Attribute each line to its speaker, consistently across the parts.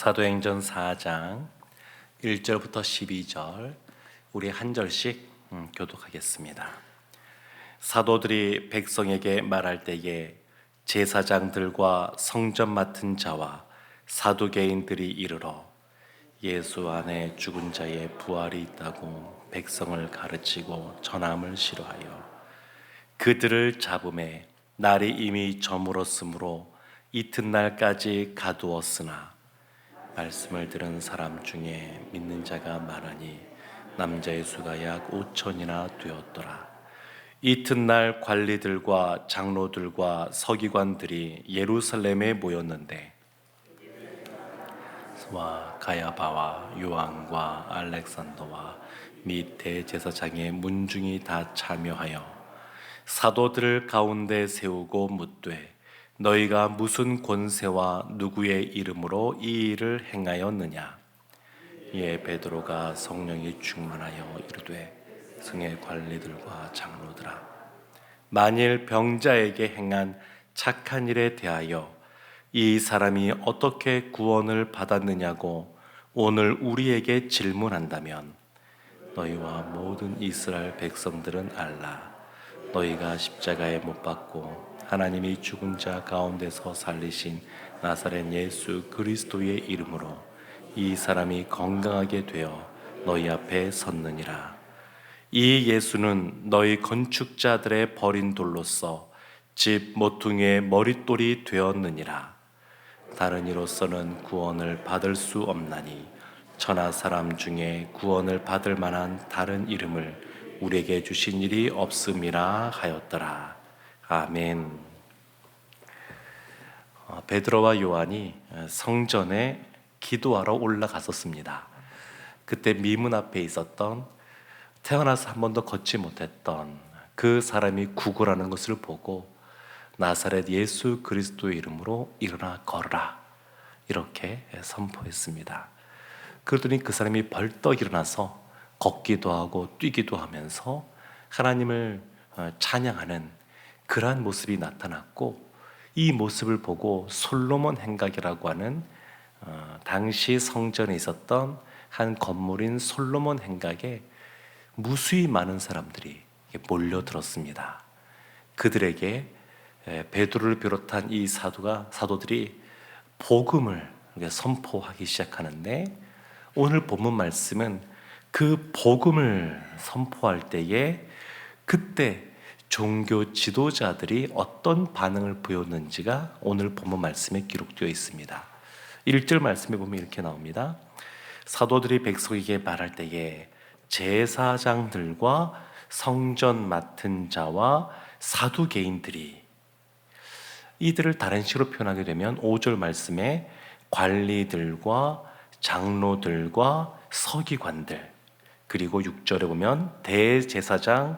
Speaker 1: 사도행전 4장 1절부터 12절 우리 한 절씩 교독하겠습니다. 사도들이 백성에게 말할 때에 제사장들과 성전 맡은 자와 사두개인들이 이르러 예수 안에 죽은 자의 부활이 있다고 백성을 가르치고 전함을 싫어하여 그들을 잡음에 날이 이미 저물었으므로 이튿날까지 가두었으나 말씀을 들은 사람 중에 믿는 자가 많으니 남자의 수가 약 5천이나 되었더라. 이튿날 관리들과 장로들과 서기관들이 예루살렘에 모였는데 와 가야바와 요한과 알렉산더와 및 대제사장의 문중이 다 참여하여 사도들을 가운데 세우고 묻되 너희가 무슨 권세와 누구의 이름으로 이 일을 행하였느냐? 이에 베드로가 성령이 충만하여 이르되 성의 관리들과 장로들아 만일 병자에게 행한 착한 일에 대하여 이 사람이 어떻게 구원을 받았느냐고 오늘 우리에게 질문한다면 너희와 모든 이스라엘 백성들은 알라. 너희가 십자가에 못 박고 하나님이 죽은 자 가운데서 살리신 나사렛 예수 그리스도의 이름으로 이 사람이 건강하게 되어 너희 앞에 섰느니라. 이 예수는 너희 건축자들의 버린 돌로서 집 모퉁이의 머릿돌이 되었느니라. 다른 이로서는 구원을 받을 수 없나니 천하 사람 중에 구원을 받을 만한 다른 이름을 우리에게 주신 일이 없음이라 하였더라. 아멘. 베드로와 요한이 성전에 기도하러 올라갔었습니다. 그때 미문 앞에 있었던 태어나서 한 번도 걷지 못했던 그 사람이 구걸하는 것을 보고 나사렛 예수 그리스도의 이름으로 일어나 걸으라 이렇게 선포했습니다. 그러더니 그 사람이 벌떡 일어나서 걷기도 하고 뛰기도 하면서 하나님을 찬양하는 그러한 모습이 나타났고 이 모습을 보고 솔로몬 행각이라고 하는 당시 성전에 있었던 한 건물인 솔로몬 행각에 무수히 많은 사람들이 몰려들었습니다. 그들에게 베드로를 비롯한 이 사도들이 복음을 선포하기 시작하는데 오늘 본문 말씀은 그 복음을 선포할 때에 그때 종교 지도자들이 어떤 반응을 보였는지가 오늘 본문 말씀에 기록되어 있습니다. 1절 말씀에 보면 이렇게 나옵니다. 사도들이 백성에게 말할 때에 제사장들과 성전 맡은 자와 사두개인들이 이들을 다른 식으로 표현하게 되면 5절 말씀에 관리들과 장로들과 서기관들 그리고 6절에 보면 대제사장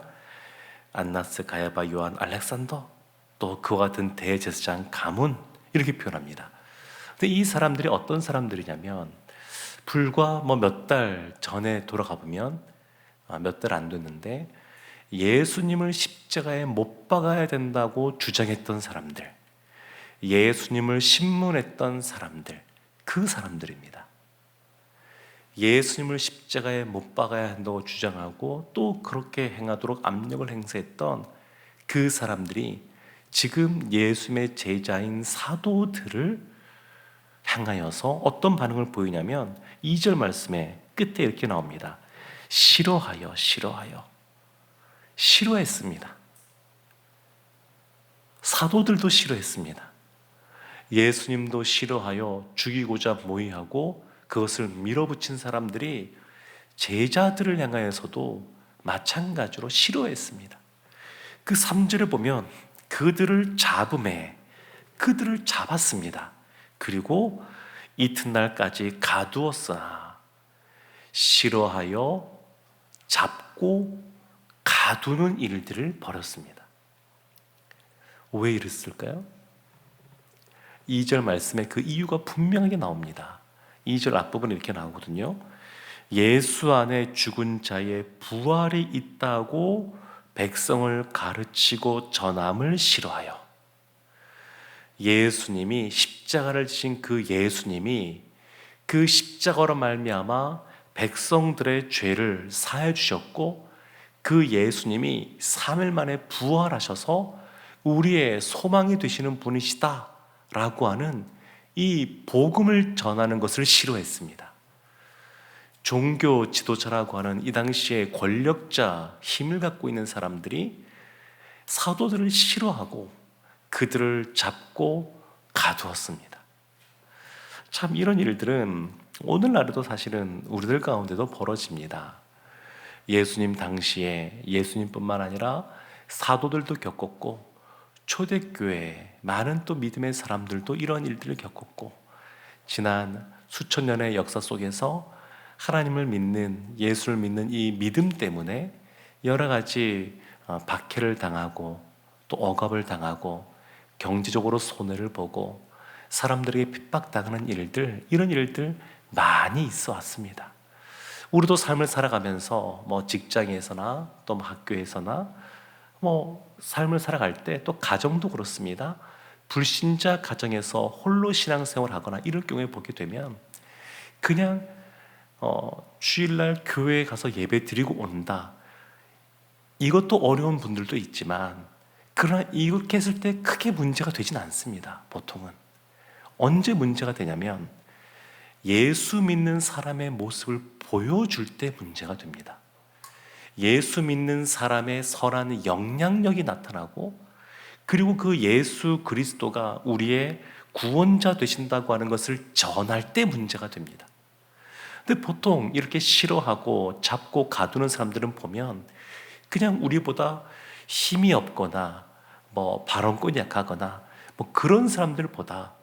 Speaker 1: 안나스, 가야바, 요한, 알렉산더 또 그와 같은 대제사장 가문 이렇게 표현합니다. 근데 이 사람들이 어떤 사람들이냐면 불과 몇 달 전에 돌아가 보면 몇 달 안 됐는데 예수님을 십자가에 못 박아야 된다고 주장했던 사람들, 예수님을 신문했던 사람들, 그 사람들입니다. 예수님을 십자가에 못 박아야 한다고 주장하고 또 그렇게 행하도록 압력을 행사했던 그 사람들이 지금 예수님의 제자인 사도들을 향하여서 어떤 반응을 보이냐면 2절 말씀에 끝에 이렇게 나옵니다. 싫어했습니다. 사도들도 싫어했습니다. 예수님도 싫어하여 죽이고자 모의하고 그것을 밀어붙인 사람들이 제자들을 향하여서도 마찬가지로 싫어했습니다. 그 3절을 보면 그들을 잡음에 그들을 잡았습니다. 그리고 이튿날까지 가두었으나 싫어하여 잡고 가두는 일들을 벌였습니다. 왜 이랬을까요? 2절 말씀에 그 이유가 분명하게 나옵니다. 2절 앞부분에 이렇게 나오거든요. 예수 안에 죽은 자의 부활이 있다고 백성을 가르치고 전함을 싫어하여 예수님이 십자가를 지신 그 예수님이 그 십자가로 말미암아 백성들의 죄를 사해 주셨고, 그 예수님이 3일 만에 부활하셔서 우리의 소망이 되시는 분이시다라고 하는 이 복음을 전하는 것을 싫어했습니다. 종교 지도자라고 하는 이 당시에 권력자, 힘을 갖고 있는 사람들이 사도들을 싫어하고 그들을 잡고 가두었습니다. 참 이런 일들은 오늘날에도 사실은 우리들 가운데도 벌어집니다. 예수님 당시에 예수님뿐만 아니라 사도들도 겪었고, 초대교회 많은 또 믿음의 사람들도 이런 일들을 겪었고, 지난 수천 년의 역사 속에서 하나님을 믿는, 예수를 믿는 이 믿음 때문에 여러 가지 박해를 당하고 또 억압을 당하고 경제적으로 손해를 보고 사람들에게 핍박당하는 일들, 이런 일들 많이 있어 왔습니다. 우리도 삶을 살아가면서 직장에서나 또 학교에서나 삶을 살아갈 때, 또 가정도 그렇습니다. 불신자 가정에서 홀로 신앙생활을 하거나 이럴 경우에 보게 되면 그냥 주일날 교회에 가서 예배 드리고 온다, 이것도 어려운 분들도 있지만, 그러나 이렇게 했을 때 크게 문제가 되진 않습니다. 보통은 언제 문제가 되냐면 예수 믿는 사람의 모습을 보여줄 때 문제가 됩니다. 예수 믿는 사람의 선한 영향력이 나타나고, 그리고 그 예수 그리스도가 우리의 구원자 되신다고 하는 것을 전할 때 문제가 됩니다. 근데 보통 이렇게 싫어하고 잡고 가두는 사람들은 보면 그냥 우리보다 힘이 없거나 발언권이 약하거나 그런 사람들보다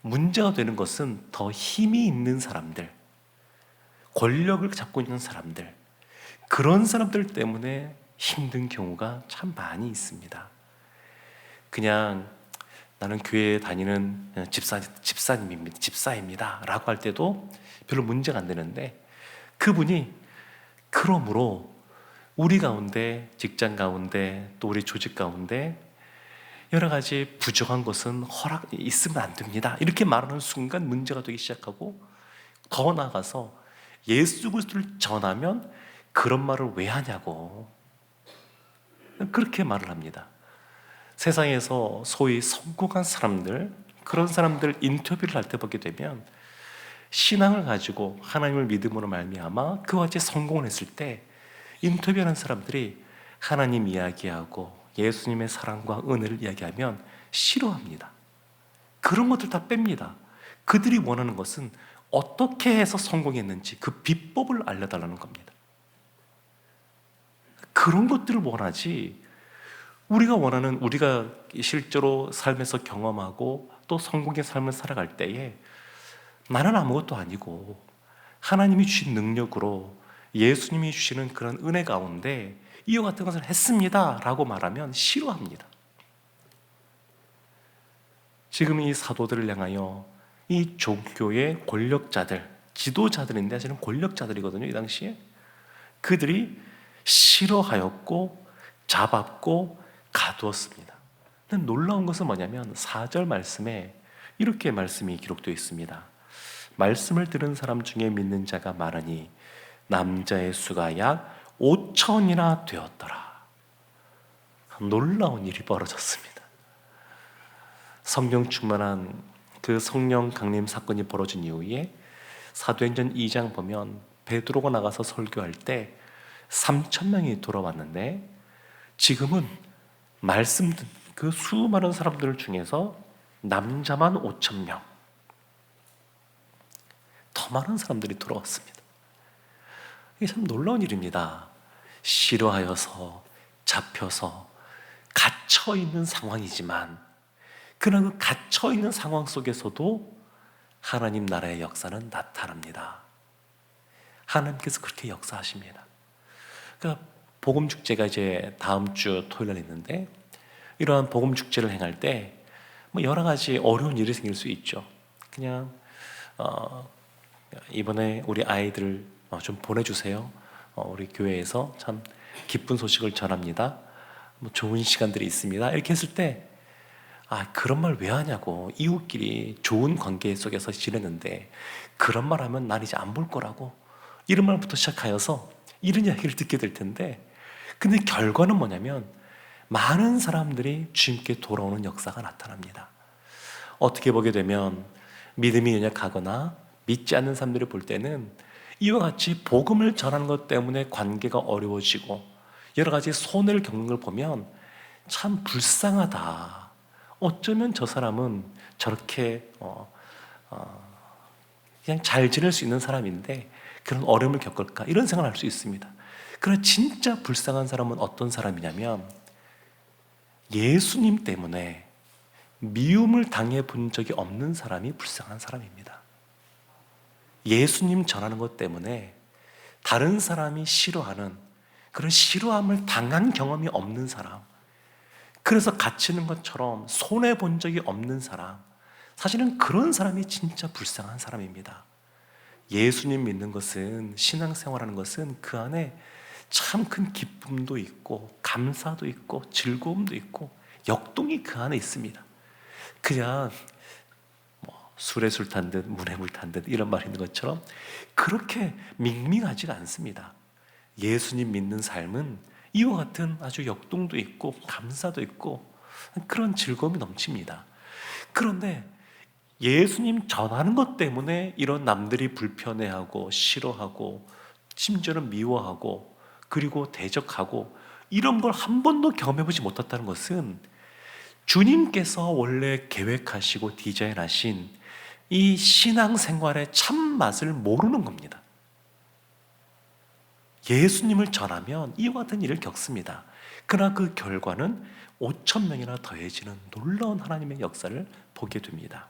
Speaker 1: 문제가 되는 것은 더 힘이 있는 사람들, 권력을 잡고 있는 사람들, 그런 사람들 때문에 힘든 경우가 참 많이 있습니다. 그냥 나는 교회에 다니는 집사입니다 라고 할 때도 별로 문제가 안 되는데, 그분이 그러므로 우리 가운데, 직장 가운데, 또 우리 조직 가운데 여러 가지 부정한 것은 있으면 안 됩니다, 이렇게 말하는 순간 문제가 되기 시작하고, 더 나아가서 예수 그리스도를 전하면 그런 말을 왜 하냐고 그렇게 말을 합니다. 세상에서 소위 성공한 사람들, 그런 사람들 인터뷰를 할 때 보게 되면 신앙을 가지고 하나님을 믿음으로 말미암아 그와 같이 성공을 했을 때 인터뷰하는 사람들이 하나님 이야기하고 예수님의 사랑과 은혜를 이야기하면 싫어합니다. 그런 것들 다 뺍니다. 그들이 원하는 것은 어떻게 해서 성공했는지 그 비법을 알려달라는 겁니다. 그런 것들을 원하지, 우리가 원하는, 우리가 실제로 삶에서 경험하고 또 성공의 삶을 살아갈 때에 나는 아무것도 아니고 하나님이 주신 능력으로 예수님이 주시는 그런 은혜 가운데 이와 같은 것을 했습니다 라고 말하면 싫어합니다. 지금 이 사도들을 향하여 이 종교의 권력자들, 지도자들인데 사실은 권력자들이거든요. 이 당시에 그들이 싫어하였고 잡았고 가두었습니다. 근데 놀라운 것은 뭐냐면 4절 말씀에 이렇게 말씀이 기록되어 있습니다. 말씀을 들은 사람 중에 믿는 자가 많으니 남자의 수가 약 5천이나 되었더라. 놀라운 일이 벌어졌습니다. 성령 충만한 그 성령 강림 사건이 벌어진 이후에 사도행전 2장 보면 베드로가 나가서 설교할 때 3,000명이 돌아왔는데, 지금은 말씀 듣는 그 수많은 사람들 중에서 남자만 5,000명, 더 많은 사람들이 돌아왔습니다. 이게 참 놀라운 일입니다. 싫어하여서 잡혀서 갇혀있는 상황이지만, 그러나 그 갇혀있는 상황 속에서도 하나님 나라의 역사는 나타납니다. 하나님께서 그렇게 역사하십니다. 그러니까 복음축제가 이제 다음 주 토요일 날 있는데, 이러한 복음축제를 행할 때 여러 가지 어려운 일이 생길 수 있죠. 그냥 이번에 우리 아이들 좀 보내주세요. 우리 교회에서 참 기쁜 소식을 전합니다. 좋은 시간들이 있습니다. 이렇게 했을 때 그런 말 왜 하냐고. 이웃끼리 좋은 관계 속에서 지내는데 그런 말 하면 난 이제 안 볼 거라고. 이런 말부터 시작하여서 이런 이야기를 듣게 될 텐데, 근데 결과는 뭐냐면 많은 사람들이 주님께 돌아오는 역사가 나타납니다. 어떻게 보게 되면 믿음이 연약하거나 믿지 않는 사람들이 볼 때는 이와 같이 복음을 전하는 것 때문에 관계가 어려워지고 여러 가지 손해를 겪는 걸 보면 참 불쌍하다. 어쩌면 저 사람은 저렇게 그냥 잘 지낼 수 있는 사람인데 그런 어려움을 겪을까, 이런 생각을 할 수 있습니다. 그러나 진짜 불쌍한 사람은 어떤 사람이냐면 예수님 때문에 미움을 당해 본 적이 없는 사람이 불쌍한 사람입니다. 예수님 전하는 것 때문에 다른 사람이 싫어하는 그런 싫어함을 당한 경험이 없는 사람, 그래서 갇히는 것처럼 손해 본 적이 없는 사람, 사실은 그런 사람이 진짜 불쌍한 사람입니다. 예수님 믿는 것은, 신앙생활하는 것은 그 안에 참 큰 기쁨도 있고 감사도 있고 즐거움도 있고 역동이 그 안에 있습니다. 그냥 술에 술 탄 듯 물에 물 탄 듯 이런 말이 있는 것처럼 그렇게 밍밍하지가 않습니다. 예수님 믿는 삶은 이와 같은 아주 역동도 있고 감사도 있고 그런 즐거움이 넘칩니다. 그런데 예수님 전하는 것 때문에 이런 남들이 불편해하고 싫어하고 심지어는 미워하고 그리고 대적하고 이런 걸 한 번도 경험해보지 못했다는 것은 주님께서 원래 계획하시고 디자인하신 이 신앙생활의 참맛을 모르는 겁니다. 예수님을 전하면 이와 같은 일을 겪습니다. 그러나 그 결과는 5천 명이나 더해지는 놀라운 하나님의 역사를 보게 됩니다.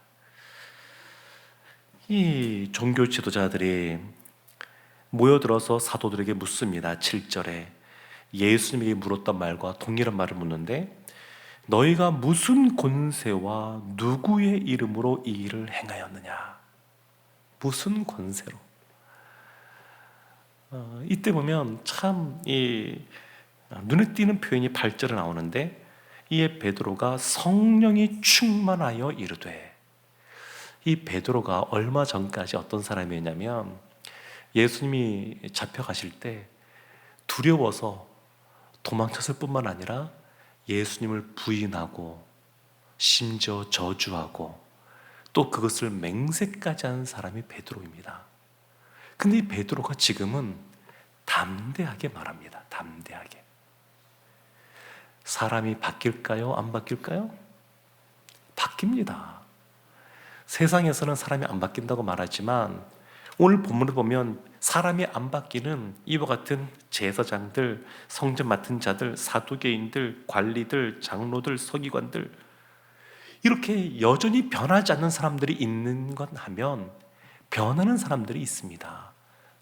Speaker 1: 이 종교 지도자들이 모여들어서 사도들에게 묻습니다. 7절에 예수님에게 물었던 말과 동일한 말을 묻는데, 너희가 무슨 권세와 누구의 이름으로 이 일을 행하였느냐? 무슨 권세로? 이때 보면 참 눈에 띄는 표현이 8절에 나오는데, 이에 베드로가 성령이 충만하여 이르되, 이 베드로가 얼마 전까지 어떤 사람이었냐면 예수님이 잡혀가실 때 두려워서 도망쳤을 뿐만 아니라 예수님을 부인하고 심지어 저주하고 또 그것을 맹세까지 한 사람이 베드로입니다. 근데 이 베드로가 지금은 담대하게 말합니다. 담대하게. 사람이 바뀔까요? 안 바뀔까요? 바뀝니다. 세상에서는 사람이 안 바뀐다고 말하지만 오늘 본문을 보면 사람이 안 바뀌는 이와 같은 제사장들, 성전 맡은 자들, 사두개인들, 관리들, 장로들, 서기관들, 이렇게 여전히 변하지 않는 사람들이 있는 것 하면 변하는 사람들이 있습니다.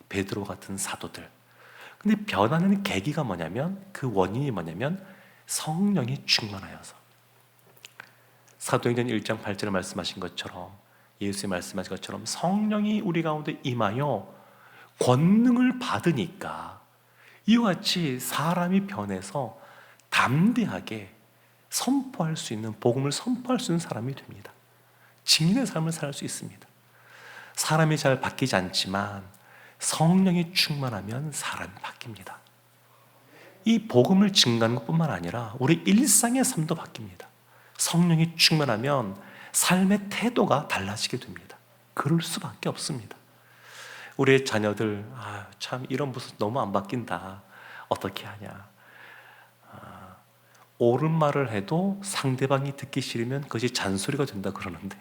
Speaker 1: 베드로 같은 사도들. 근데 변하는 계기가 뭐냐면, 그 원인이 뭐냐면 성령이 충만하여서. 사도행전 1장 8절에 말씀하신 것처럼, 예수님 말씀하신 것처럼 성령이 우리 가운데 임하여 권능을 받으니까 이와 같이 사람이 변해서 담대하게 선포할 수 있는, 복음을 선포할 수 있는 사람이 됩니다. 증인의 삶을 살 수 있습니다. 사람이 잘 바뀌지 않지만 성령이 충만하면 사람이 바뀝니다. 이 복음을 증가하는 것뿐만 아니라 우리 일상의 삶도 바뀝니다. 성령이 충만하면 삶의 태도가 달라지게 됩니다. 그럴 수밖에 없습니다. 우리의 자녀들, 참 이런 모습 너무 안 바뀐다, 어떻게 하냐. 옳은 말을 해도 상대방이 듣기 싫으면 그것이 잔소리가 된다 그러는데,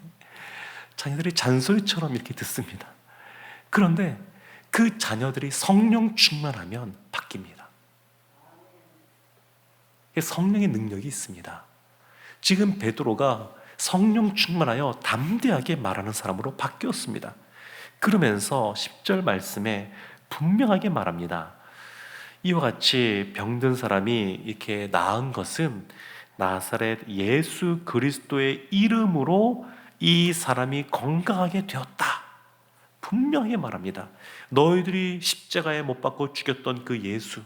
Speaker 1: 자녀들이 잔소리처럼 이렇게 듣습니다. 그런데 그 자녀들이 성령 충만하면 바뀝니다. 성령의 능력이 있습니다. 지금 베드로가 성령 충만하여 담대하게 말하는 사람으로 바뀌었습니다. 그러면서 10절 말씀에 분명하게 말합니다. 이와 같이 병든 사람이 이렇게 나은 것은 나사렛 예수 그리스도의 이름으로 이 사람이 건강하게 되었다. 분명히 말합니다. 너희들이 십자가에 못 박고 죽였던 그 예수,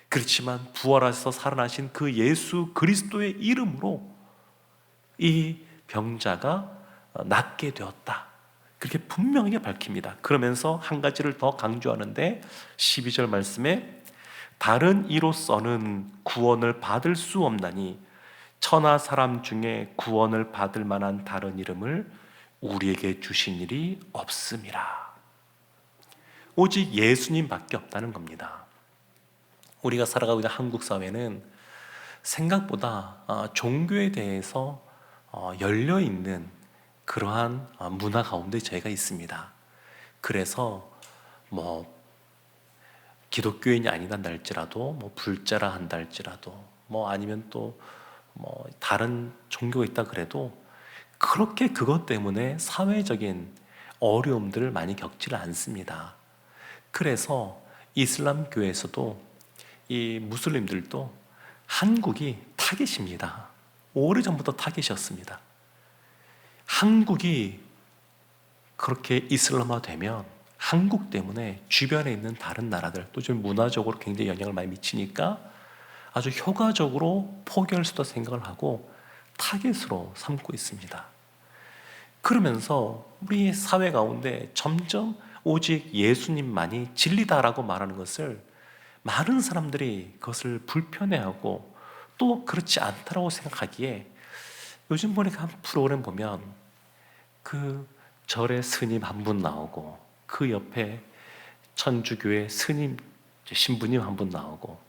Speaker 1: 그렇지만 부활하셔서 살아나신 그 예수 그리스도의 이름으로 이 병자가 낫게 되었다. 그렇게 분명하게 밝힙니다. 그러면서 한 가지를 더 강조하는데 12절 말씀에 다른 이로서는 구원을 받을 수 없나니 천하 사람 중에 구원을 받을 만한 다른 이름을 우리에게 주신 일이 없음이라. 오직 예수님밖에 없다는 겁니다. 우리가 살아가고 있는 한국 사회는 생각보다 종교에 대해서 열려있는 그러한 문화 가운데 저희가 있습니다. 그래서 뭐 기독교인이 아니란다 할지라도 불자라 한다 할지라도 아니면 또 다른 종교가 있다 그래도 그렇게 그것 때문에 사회적인 어려움들을 많이 겪지를 않습니다. 그래서 이슬람 교회에서도 이 무슬림들도 한국이 타겟입니다. 오래전부터 타겟이었습니다. 한국이 그렇게 이슬람화 되면 한국 때문에 주변에 있는 다른 나라들 또 좀 문화적으로 굉장히 영향을 많이 미치니까 아주 효과적으로 포기할 수도 생각을 하고 타겟으로 삼고 있습니다. 그러면서 우리 사회 가운데 점점 오직 예수님만이 진리다라고 말하는 것을 많은 사람들이 그것을 불편해하고 또 그렇지 않다라고 생각하기에 요즘 보니까 한 프로그램 보면 그 절에 스님 한 분 나오고 그 옆에 천주교회 스님 신부님 한 분 나오고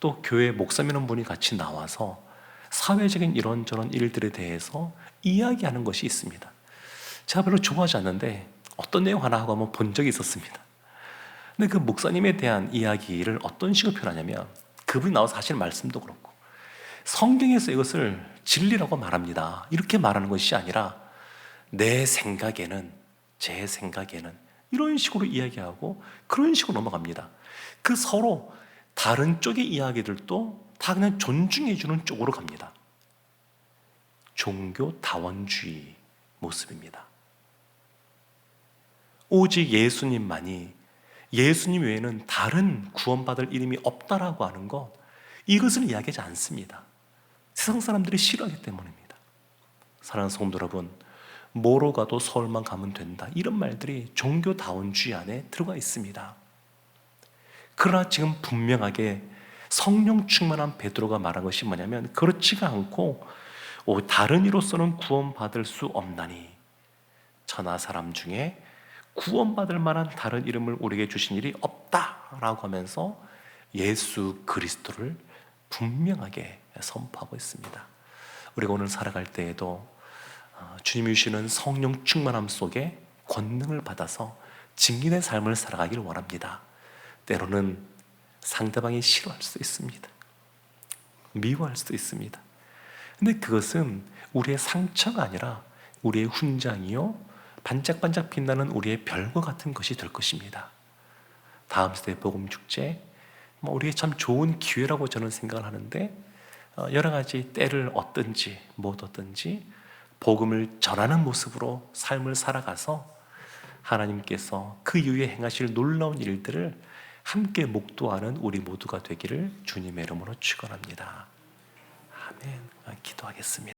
Speaker 1: 또 교회 목사님 한 분이 같이 나와서 사회적인 이런저런 일들에 대해서 이야기하는 것이 있습니다. 제가 별로 좋아하지 않는데 어떤 내용 하나 하고 한번 본 적이 있었습니다. 근데 그 목사님에 대한 이야기를 어떤 식으로 표현하냐면 그분이 나와서 하시는 말씀도 그렇고 성경에서 이것을 진리라고 말합니다. 이렇게 말하는 것이 아니라 내 생각에는, 제 생각에는 이런 식으로 이야기하고 그런 식으로 넘어갑니다. 그 서로 다른 쪽의 이야기들도 다 그냥 존중해주는 쪽으로 갑니다. 종교 다원주의 모습입니다. 오직 예수님만이 예수님 외에는 다른 구원받을 이름이 없다라고 하는 것, 이것을 이야기하지 않습니다. 세상 사람들이 싫어하기 때문입니다. 사랑하는 성도 여러분, 뭐로 가도 서울만 가면 된다, 이런 말들이 종교다원주의 안에 들어가 있습니다. 그러나 지금 분명하게 성령 충만한 베드로가 말한 것이 뭐냐면 그렇지가 않고 다른 이로서는 구원받을 수 없나니 천하 사람 중에 구원받을 만한 다른 이름을 우리에게 주신 일이 없다라고 하면서 예수 그리스도를 분명하게 선포하고 있습니다. 우리가 오늘 살아갈 때에도 주님이 주시는 성령 충만함 속에 권능을 받아서 증인의 삶을 살아가기를 원합니다. 때로는 상대방이 싫어할 수도 있습니다. 미워할 수도 있습니다. 근데 그것은 우리의 상처가 아니라 우리의 훈장이요 반짝반짝 빛나는 우리의 별과 같은 것이 될 것입니다. 다음 세대 복음축제 우리의 참 좋은 기회라고 저는 생각을 하는데 여러 가지 때를 얻든지 못 얻든지 복음을 전하는 모습으로 삶을 살아가서 하나님께서 그 이후에 행하실 놀라운 일들을 함께 목도하는 우리 모두가 되기를 주님의 이름으로 축원합니다. 아멘. 기도하겠습니다.